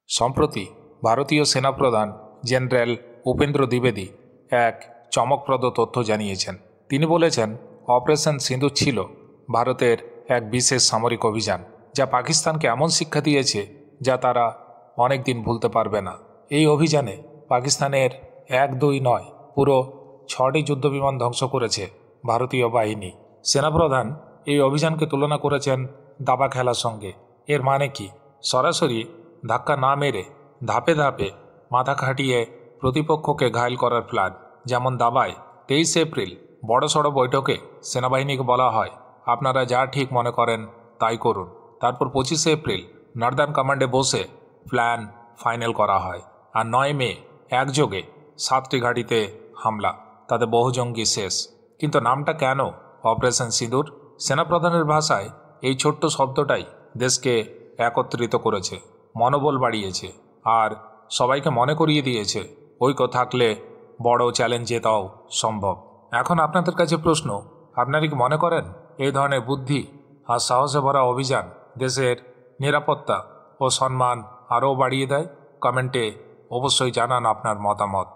সম্প্রতি ভারতীয় সেনাপ্রধান জেনারেল উপেন্দ্র দ্বিবেদী এক চমকপ্রদ তথ্য জানিয়েছেন। তিনি বলেছেন, অপারেশন সিঁদুর ছিল ভারতের এক বিশেষ সামরিক অভিযান, যা পাকিস্তানকে এমন শিক্ষা দিয়েছে যা তারা অনেক দিন ভুলতে পারবে না। এই অভিযানে পাকিস্তানের 1-2 নয়, পুরো 6টি যুদ্ধবিমান ধ্বংস করেছে ভারতীয় বাহিনী। সেনাপ্রধান এই অভিযানকে তুলনা করেছেন দাবা খেলার সঙ্গে। এর মানে কি? সরাসরি ধাক্কা না মেরে ধাপে ধাপে মাথা খাটিয়ে প্রতিপক্ষকে ঘায়েল করার প্ল্যান। যেমন দাবায় 23 এপ্রিল বড়সড় বৈঠকে সেনাবাহিনীকে বলা হয়, আপনারা যা ঠিক মনে করেন তাই করুন। তারপর 25 এপ্রিল নর্দার্ন কমান্ডে বসে প্ল্যান ফাইনাল করা হয়। আর 9 মে একযোগে 7টি ঘাঁটিতে হামলা, তাতে বহু জঙ্গি শেষ। কিন্তু নামটা কেন অপারেশন সিঁদুর? সেনাপ্রধানের ভাষায় এই ছোট্ট শব্দটাই দেশকে একত্রিত করেছে, মনোবল বাড়িয়েছে আর সবাইকে মনে করিয়ে দিয়েছে ঐক্য থাকলে বড় চ্যালেঞ্জ জেতাও সম্ভব। এখন আপনাদের কাছে প্রশ্ন, আপনারা কি মনে করেন এই ধরনের বুদ্ধি আর সাহসে ভরা অভিযান দেশের নিরাপত্তা ও সম্মান আরও বাড়িয়ে দেয়? কমেন্টে অবশ্যই জানান আপনার মতামত।